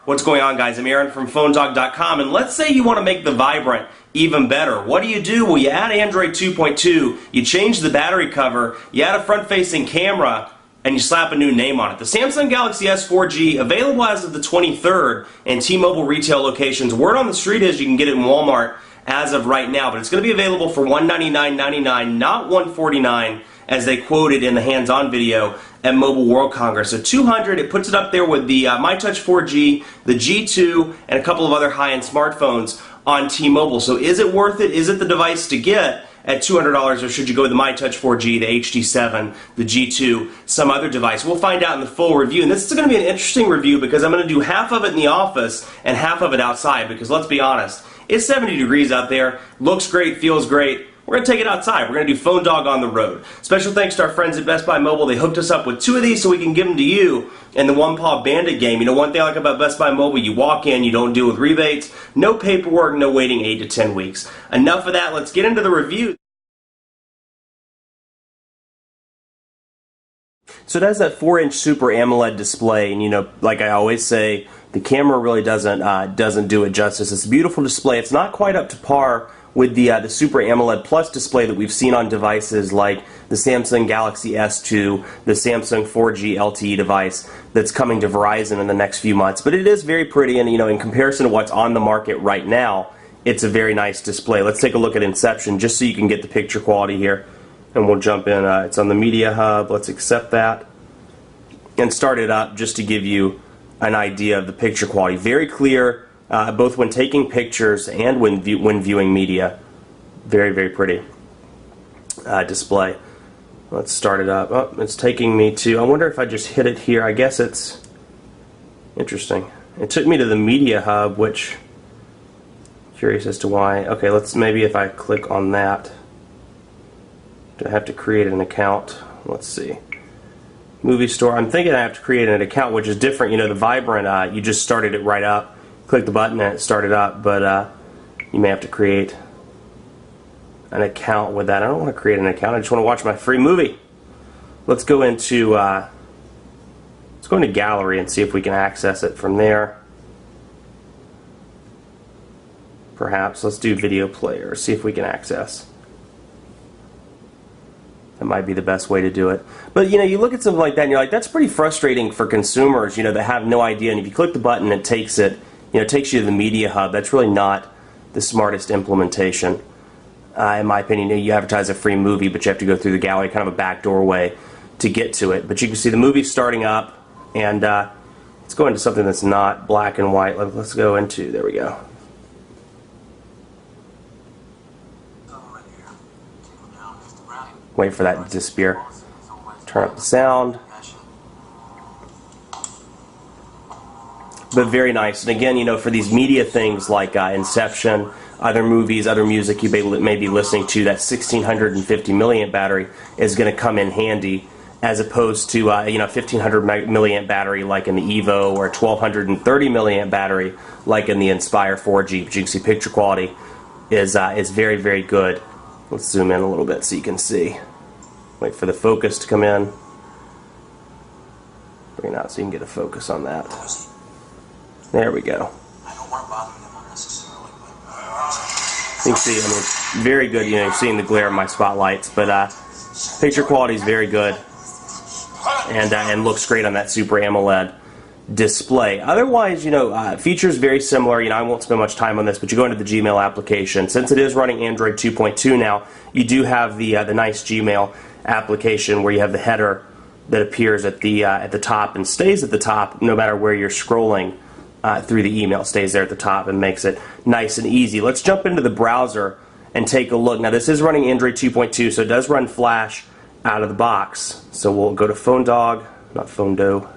What's going on, guys? I'm Aaron from PhoneDog.com, and let's say you want to make the Vibrant even better. What do? Well, you add Android 2.2, you change the battery cover, you add a front-facing camera, and you slap a new name on it. The Samsung Galaxy S 4G, available as of the 23rd in T-Mobile retail locations. Word on the street is you can get it in Walmart as of right now, but it's going to be available for $199.99, not $149, as they quoted in the hands-on video at Mobile World Congress. So $200, it puts it up there with the MyTouch 4G, the G2, and a couple of other high-end smartphones on T-Mobile. So is it worth it? Is it the device to get at $200, or should you go with the MyTouch 4G, the HD7, the G2, some other device? We'll find out in the full review, and this is going to be an interesting review because I'm going to do half of it in the office and half of it outside, because let's be honest, it's 70 degrees out there, looks great, feels great. We're going to take it outside. We're going to do Phone Dog on the road. Special thanks to our friends at Best Buy Mobile. They hooked us up with 2 of these so we can give them to you in the One Paw Bandit game. You know, one thing I like about Best Buy Mobile, you walk in, you don't deal with rebates, no paperwork, no waiting 8 to 10 weeks. Enough of that. Let's get into the review. So it has that 4-inch Super AMOLED display, and you know, like I always say, the camera really doesn't do it justice. It's a beautiful display. It's not quite up to par with the Super AMOLED Plus display that we've seen on devices like the Samsung Galaxy S2, the Samsung 4G LTE device that's coming to Verizon in the next few months. But it is very pretty, and you know, in comparison to what's on the market right now, it's a very nice display. Let's take a look at Inception just so you can get the picture quality here. And we'll jump in. It's on the Media Hub. Let's accept that and start it up just to give you an idea of the picture quality. Very clear, both when taking pictures and when viewing media. Very, very pretty display. Let's start it up. Oh, it's taking me to, I wonder if I just hit it here. I guess it's interesting. It took me to the Media Hub, which, curious as to why. Okay, let's, maybe if I click on that. Do I have to create an account? Let's see. Movie Store. I'm thinking I have to create an account, which is different. You know, the Vibrant, you just started it right up. Click the button and it started up, but you may have to create an account with that. I don't want to create an account. I just want to watch my free movie. Let's go into Gallery and see if we can access it from there. Perhaps. Let's do Video Player. See if we can access. That might be the best way to do it. But you know, you look at something like that and you're like, that's pretty frustrating for consumers, you know, that have no idea. And if you click the button, it takes it, you know, it takes you to the Media Hub. That's really not the smartest implementation. In my opinion, you advertise a free movie, but you have to go through the gallery, kind of a backdoor way to get to it. But you can see the movie starting up, and let's go into something that's not black and white. Let's go into, there we go. Wait for that to disappear. Turn up the sound. But very nice. And again, you know, for these media things like Inception, other movies, other music you may be listening to, that 1650 milliamp battery is going to come in handy, as opposed to you know, 1500 milliamp battery like in the Evo, or a 1230 milliamp battery like in the Inspire 4G. But you can see picture quality is very, very good. Let's zoom in a little bit so you can see. Wait for the focus to come in. Bring it out so you can get a focus on that. There we go. You can see, I mean, it's very good. You know, you're seeing the glare of my spotlights, but picture quality is very good, and looks great on that Super AMOLED display. Otherwise, you know, features very similar. You know, I won't spend much time on this, but you go into the Gmail application. Since it is running Android 2.2 now, you do have the nice Gmail application where you have the header that appears at the top and stays at the top no matter where you're scrolling through the email. It stays there at the top and makes it nice and easy. Let's jump into the browser and take a look. Now, this is running Android 2.2, so it does run Flash out of the box. So we'll go to PhoneDog, not PhoneDo,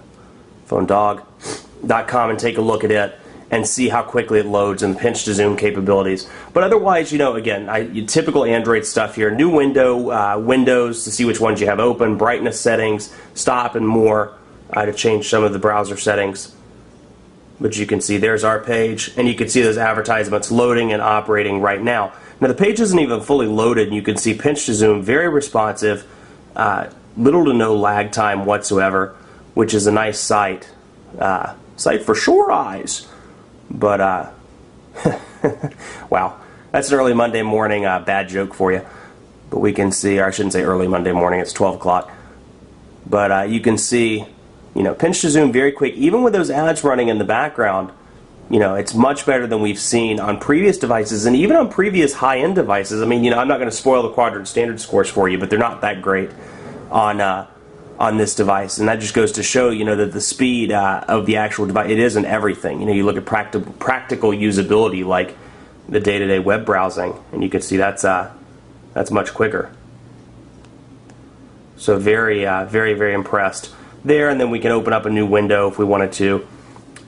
PhoneDog.com, and take a look at it and see how quickly it loads and pinch to zoom capabilities. But otherwise, you know, again, typical Android stuff here. New window, windows to see which ones you have open, brightness settings, stop, and more to change some of the browser settings. But you can see there's our page, and you can see those advertisements loading and operating right now. Now the page isn't even fully loaded, and you can see pinch to zoom, very responsive, little to no lag time whatsoever, which is a nice sight sight for sore eyes. But, wow. That's an early Monday morning bad joke for you. But we can see, or I shouldn't say early Monday morning, it's 12 o'clock. But you can see, you know, pinch to zoom very quick. Even with those ads running in the background, you know, it's much better than we've seen on previous devices and even on previous high-end devices. I mean, you know, I'm not going to spoil the quadrant standard scores for you, but they're not that great on this device. And that just goes to show, you know, that the speed of the actual device, it isn't everything. You know, you look at practical usability like the day-to-day web browsing, and you can see that's much quicker. So very, very impressed there. And then we can open up a new window if we wanted to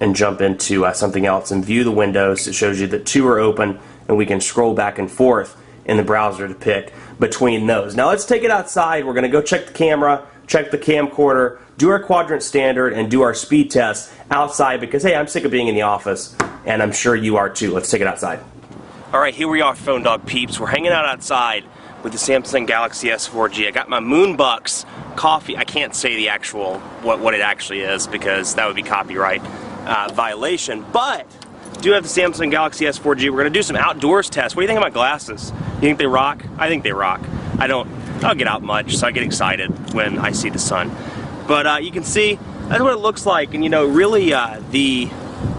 and jump into something else and view the windows. It shows you that 2 are open, and we can scroll back and forth in the browser to pick between those. Now let's take it outside. We're going to go check the camera, check the camcorder, do our quadrant standard, and do our speed test outside because, hey, I'm sick of being in the office, and I'm sure you are too. Let's take it outside. All right, here we are, Phone Dog peeps. We're hanging out outside with the Samsung Galaxy S4G. I got my Moonbucks coffee. I can't say the actual, what it actually is because that would be copyright violation, but do have the Samsung Galaxy S4G. We're going to do some outdoors tests. What do you think of my glasses? You think they rock? I think they rock. I don't get out much, so I get excited when I see the sun. But you can see, that's what it looks like, and you know, really the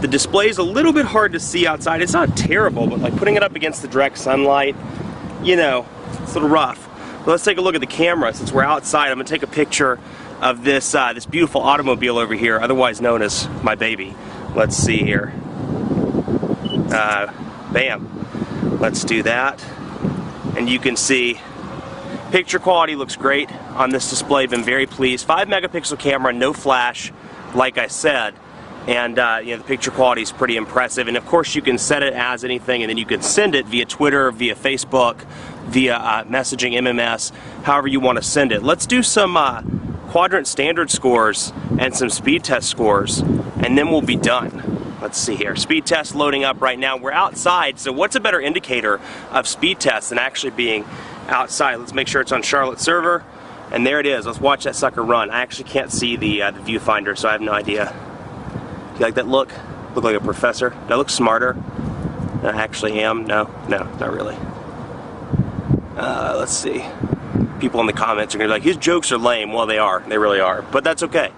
display is a little bit hard to see outside. It's not terrible, but like putting it up against the direct sunlight, you know, it's a little rough. But let's take a look at the camera since we're outside. I'm going to take a picture of this this beautiful automobile over here, otherwise known as my baby. Let's see here. Bam. Let's do that. And you can see picture quality looks great on this display. Been very pleased. 5-megapixel camera, no flash, like I said. And you know, the picture quality is pretty impressive. And of course, you can set it as anything, and then you can send it via Twitter, via Facebook, via messaging, MMS, however you want to send it. Let's do some quadrant standard scores and some speed test scores, and then we'll be done. Let's see here. Speed test loading up right now. We're outside, so what's a better indicator of speed test than actually being outside? Let's make sure it's on Charlotte server, and there it is. Let's watch that sucker run. I actually can't see the viewfinder, so I have no idea. Do you like that look? Look like a professor? Do I look smarter than I actually am? No, not really. Let's see. People in the comments are going to be like, his jokes are lame. Well, they are. They really are. But that's okay.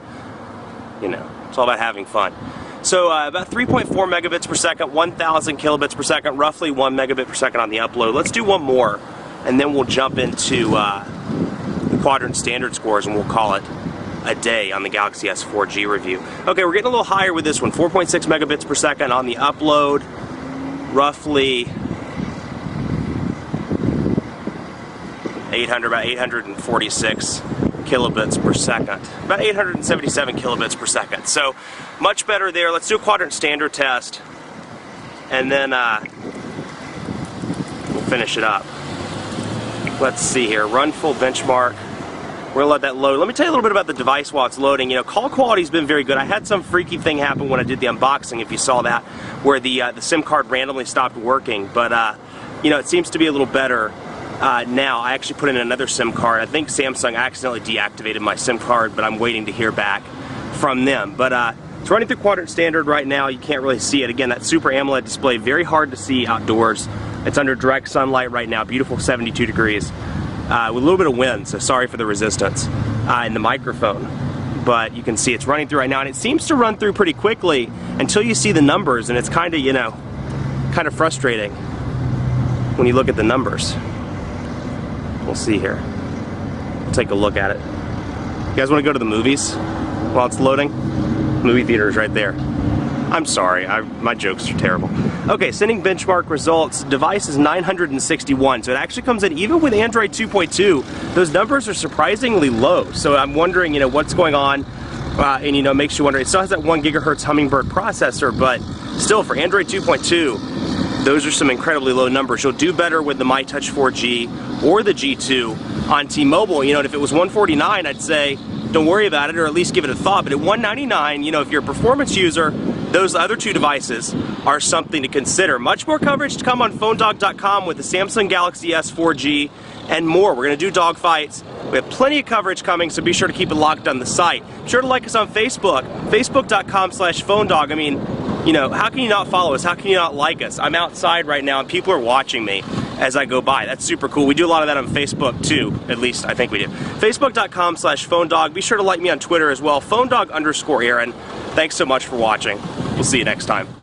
You know, it's all about having fun. So about 3.4 megabits per second, 1,000 kilobits per second, roughly 1 megabit per second on the upload. Let's do one more, and then we'll jump into the quadrant standard scores, and we'll call it a day on the Galaxy S4G review. Okay, we're getting a little higher with this one. 4.6 megabits per second on the upload, roughly about 846 kilobits per second. About 877 kilobits per second. So much better there. Let's do a quadrant standard test, and then we'll finish it up. Let's see here. Run full benchmark. We're going to let that load. Let me tell you a little bit about the device while it's loading. You know, call quality's been very good. I had some freaky thing happen when I did the unboxing, if you saw that, where the SIM card randomly stopped working. But, you know, it seems to be a little better now. I actually put in another SIM card. I think Samsung accidentally deactivated my SIM card, but I'm waiting to hear back from them. But it's running through quadrant standard right now. You can't really see it. Again, that Super AMOLED display, very hard to see outdoors. It's under direct sunlight right now, beautiful 72 degrees. With a little bit of wind, so sorry for the resistance in the microphone. But you can see it's running through right now, and it seems to run through pretty quickly until you see the numbers, and it's kind of, you know, kind of frustrating when you look at the numbers. We'll see here. We'll take a look at it. You guys want to go to the movies while it's loading? Movie theater is right there. I'm sorry, my jokes are terrible. Okay, sending benchmark results. Device is 961, so it actually comes in even with Android 2.2. Those numbers are surprisingly low, so I'm wondering, you know, what's going on, and you know, makes you wonder. It still has that 1 gigahertz Hummingbird processor, but still for Android 2.2, those are some incredibly low numbers. You'll do better with the MyTouch 4G or the G2 on T-Mobile. You know, and if it was 149, I'd say don't worry about it, or at least give it a thought. But at 199, you know, if you're a performance user, those other two devices are something to consider. Much more coverage to come on PhoneDog.com with the Samsung Galaxy S4G and more. We're going to do dogfights, We have plenty of coverage coming, so be sure to keep it locked on the site. Be sure to like us on Facebook, facebook.com/PhoneDog. I mean, you know, how can you not follow us? How can you not like us? I'm outside right now and people are watching me as I go by. That's super cool. We do a lot of that on Facebook too. At least I think we do. Facebook.com/PhoneDog. Be sure to like me on Twitter as well. PhoneDog_Aaron. Thanks so much for watching. We'll see you next time.